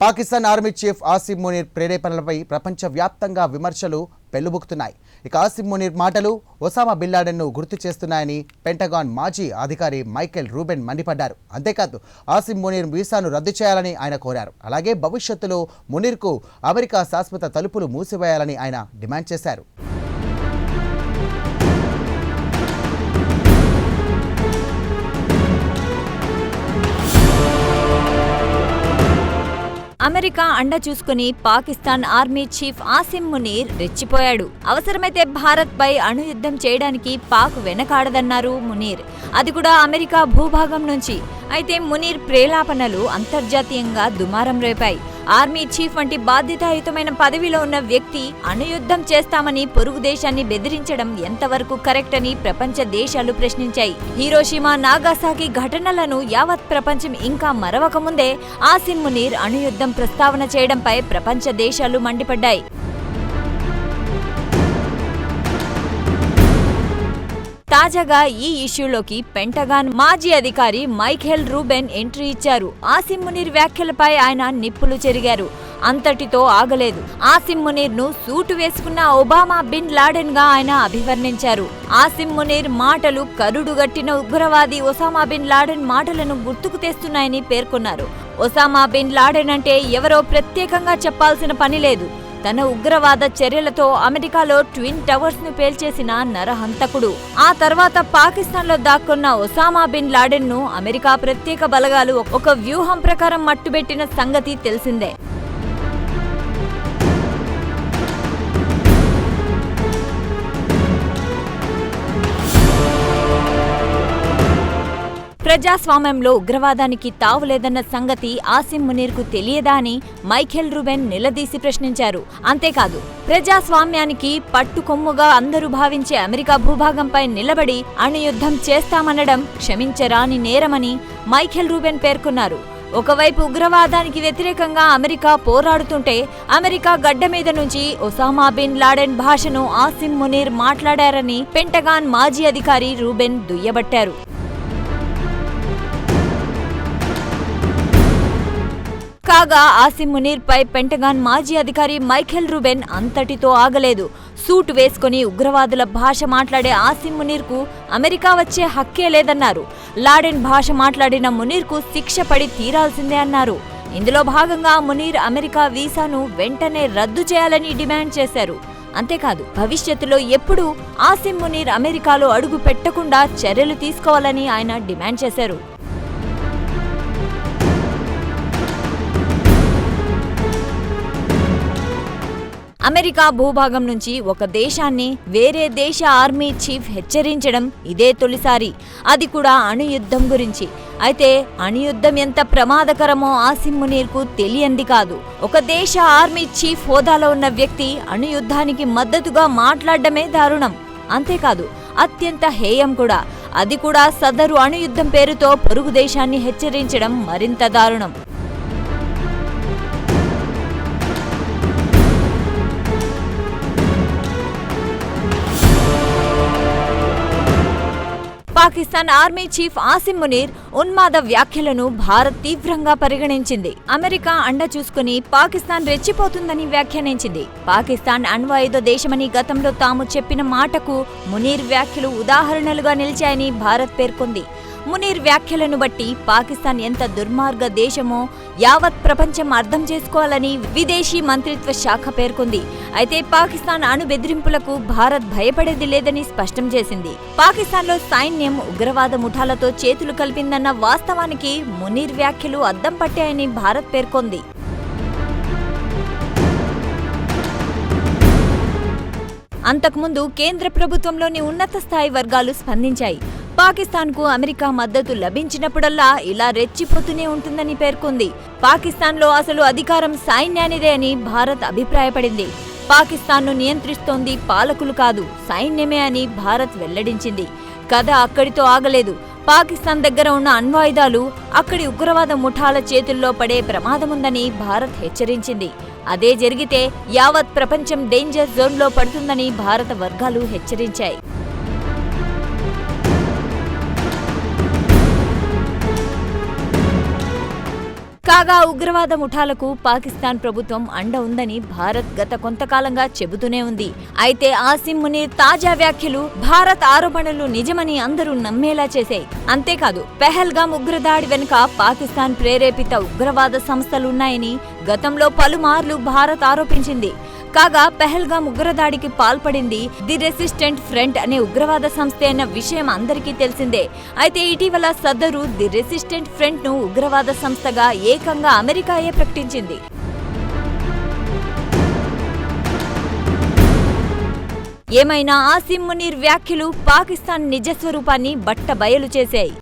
Pakistan army chief Asim Munir ప్రేరేపణలపై ప్రపంచవ్యాప్తంగా విమర్శలు పెల్లుబుకుతున్నాయి. ఇక ఆసిమ్ మునీర్ మాటలు ఒసామా బిన్ లాడెన్ను గుర్తు చేస్తున్నాయని పెంటగాన్ మాజీ అధికారి మైకెల్ రూబెన్ మండిపడ్డారు. అంతేకాదు ఆసిమ్ మునీర్ వీసాను రద్దు చేయాలని ఆయన కోరారు. అలాగే భవిష్యత్తులో మునీర్కు అమెరికా శాశ్వత తలుపులు మూసివేయాలని ఆయన డిమాండ్ చేశారు. అమెరికా అండ చూసుకుని పాకిస్తాన్ ఆర్మీ చీఫ్ ఆసిమ్ మునీర్ రెచ్చిపోయాడు. అవసరమైతే భారత్ పై అణుయుద్ధం చేయడానికి పాక్ వెనకాడదన్నారు మునీర్, అది కూడా అమెరికా భూభాగం నుంచి. అయితే మునీర్ ప్రేలాపనలు అంతర్జాతీయంగా దుమారం రేపాయి. ఆర్మీ చీఫ్ వంటి బాధ్యతాయుతమైన పదవిలో ఉన్న వ్యక్తి అణుయుద్ధం చేస్తామని పొరుగు దేశాన్ని బెదిరించడం ఎంతవరకు కరెక్ట్ అని ప్రపంచ దేశాలు ప్రశ్నించాయి. హిరోషిమా, నాగాసాకి ఘటనలను యావత్ ప్రపంచం ఇంకా మరవకముందే ఆసిమ్ మునీర్ అణుయుద్ధం ప్రస్తావన చేయడంపై ప్రపంచ దేశాలు మండిపడ్డాయి. తాజాగా ఈ ఇష్యూలోకి పెంటగాన్ మాజీ అధికారి మైఖేల్ రూబెన్ ఎంట్రీ ఇచ్చారు. ఆసిమ్ మునీర్ వ్యాఖ్యలపై ఆయన నిప్పులు చెరిగారు. అంతటితో ఆగలేదు. ఆసిమ్ మునీర్ ను సూటు వేసుకున్న ఒబామా బిన్ లాడెన్ గా ఆయన అభివర్ణించారు. ఆసిమ్ మునీర్ మాటలు కరుడుగట్టిన ఉగ్రవాది ఒసామా బిన్ లాడెన్ మాటలను గుర్తుకు తెస్తున్నాయని పేర్కొన్నారు. ఒసామా బిన్ లాడెన్ అంటే ఎవరో ప్రత్యేకంగా చెప్పాల్సిన పని లేదు. తన ఉగ్రవాద చర్యలతో అమెరికాలో ట్విన్ టవర్స్ ను పేల్చేసిన నరహంతకుడు. ఆ తర్వాత పాకిస్తాన్ లో దాక్కున్న ఒసామా బిన్ లాడెన్ ను అమెరికా ప్రత్యేక బలగాలు ఒక వ్యూహం ప్రకారం మట్టుబెట్టిన సంగతి తెలిసిందే. ప్రజాస్వామ్యంలో ఉగ్రవాదానికి తావులేదన్న సంగతి ఆసిమ్ మునీర్ కు తెలియదా అని మైఖేల్ రూబెన్ నిలదీసి ప్రశ్నించారు. అంతేకాదు, ప్రజాస్వామ్యానికి పట్టుకొమ్ముగా అందరూ భావించే అమెరికా భూభాగంపై నిలబడి అణుయుద్ధం చేస్తామనడం క్షమించరాని నేరమని మైఖేల్ రూబెన్ పేర్కొన్నారు. ఒకవైపు ఉగ్రవాదానికి వ్యతిరేకంగా అమెరికా పోరాడుతుంటే అమెరికా గడ్డ మీద నుంచి ఒసామా బిన్ లాడెన్ భాషను ఆసిమ్ మునీర్ మాట్లాడారని పెంటగాన్ మాజీ అధికారి రూబెన్ దుయ్యబట్టారు. కాగా ఆసిమ్ మునీర్ పై పెంటగాన్ మాజీ అధికారి మైఖేల్ రూబెన్ అంతటితో ఆగలేదు. సూటు వేసుకుని ఉగ్రవాదుల భాష మాట్లాడే ఆసిమ్ మునీర్ కు అమెరికా వచ్చే హక్కే లేదన్నారు. లాడెన్ భాష మాట్లాడిన మునీర్ కు శిక్ష పడి తీరాల్సిందే అన్నారు. ఇందులో భాగంగా మునీర్ అమెరికా వీసాను వెంటనే రద్దు చేయాలని డిమాండ్ చేశారు. అంతేకాదు, భవిష్యత్తులో ఎప్పుడూ ఆసిమ్ మునీర్ అమెరికాలో అడుగు పెట్టకుండా చర్యలు తీసుకోవాలని ఆయన డిమాండ్ చేశారు. అమెరికా భూభాగం నుంచి ఒక దేశాన్ని వేరే దేశ ఆర్మీ చీఫ్ హెచ్చరించడం ఇదే తొలిసారి, అది కూడా అణుయుద్ధం గురించి. అయితే అణుయుద్ధం ఎంత ప్రమాదకరమో ఆసిమ్ మునీర్ కు తెలియంది కాదు. ఒక దేశ ఆర్మీ చీఫ్ హోదాలో ఉన్న వ్యక్తి అణుయుద్ధానికి మద్దతుగా మాట్లాడడమే దారుణం. అంతేకాదు, అత్యంత హేయం కూడా. అది కూడా సదరు అణుయుద్ధం పేరుతో పొరుగు దేశాన్ని హెచ్చరించడం మరింత దారుణం. పాకిస్తాన్ ఆర్మీ చీఫ్ ఆసిమ్ మునీర్ ఉన్మాద వ్యాఖ్యలను భారత్ తీవ్రంగా పరిగణించింది. అమెరికా అండ చూసుకుని పాకిస్తాన్ రెచ్చిపోతుందని వ్యాఖ్యానించింది. పాకిస్తాన్ అణ్వాయుధ దేశమని గతంలో తాము చెప్పిన మాటకు మునీర్ వ్యాఖ్యలు ఉదాహరణలుగా నిలిచాయని భారత్ పేర్కొంది. మునీర్ వ్యాఖ్యలను బట్టి పాకిస్తాన్ ఎంత దుర్మార్గ దేశమో యావత్ ప్రపంచం అర్థం చేసుకోవాలని విదేశీ మంత్రిత్వ శాఖ పేర్కొంది. అయితే పాకిస్తాన్ అణు బెదిరింపులకు భారత్ భయపడేది లేదని స్పష్టం చేసింది. పాకిస్తాన్లో సైన్యం ఉగ్రవాద ముఠాలతో చేతులు కలిపిందన్న వాస్తవానికి మునీర్ వ్యాఖ్యలు అద్దం పట్టాయని భారత్ పేర్కొంది. అంతకుముందు కేంద్ర ప్రభుత్వంలోని ఉన్నత స్థాయి వర్గాలు స్పందించాయి. పాకిస్తాన్కు అమెరికా మద్దతు లభించినప్పుడల్లా ఇలా రెచ్చిపోతూనే ఉంటుందని పేర్కొంది. పాకిస్తాన్లో అసలు అధికారం సైన్యానిదే అని భారత్ అభిప్రాయపడింది. పాకిస్తాన్ను నియంత్రిస్తోంది పాలకులు కాదు, సైన్యమే అని భారత్ వెల్లడించింది. కథ అక్కడితో ఆగలేదు. పాకిస్తాన్ దగ్గర ఉన్న అణ్వాయుధాలు అక్కడి ఉగ్రవాద ముఠాల చేతుల్లో పడే ప్రమాదముందని భారత్ హెచ్చరించింది. అదే జరిగితే యావత్ ప్రపంచం డేంజర్ జోన్లో పడుతుందని భారత వర్గాలు హెచ్చరించాయి. కాగా ఉగ్రవాద ముఠాలకు పాకిస్తాన్ ప్రభుత్వం అండ ఉందని భారత్ గత కొంతకాలంగా చెబుతూనే ఉంది. అయితే ఆసిం మునీర్ తాజా వ్యాఖ్యలు భారత్ ఆరోపణలు నిజమని అందరూ నమ్మేలా చేశాయి. అంతేకాదు పెహల్గాం ఉగ్రదాడి వెనుక పాకిస్తాన్ ప్రేరేపిత ఉగ్రవాద సంస్థలున్నాయని గతంలో పలుమార్లు భారత్ ఆరోపించింది. కాగా పెహల్గాం ఉగ్రదాడికి పాల్పడింది ది రెసిస్టెంట్ ఫ్రంట్ అనే ఉగ్రవాద సంస్థ అన్న విషయం అందరికీ తెలిసిందే. అయితే ఇటీవల సదరు ది రెసిస్టెంట్ ఫ్రంట్ ను ఉగ్రవాద సంస్థగా ఏకంగా అమెరికాయే ప్రకటించింది. ఏమైనా ఆసిం మునీర్ వ్యాఖ్యలు పాకిస్తాన్ నిజస్వరూపాన్ని బట్టబయలు చేశాయి.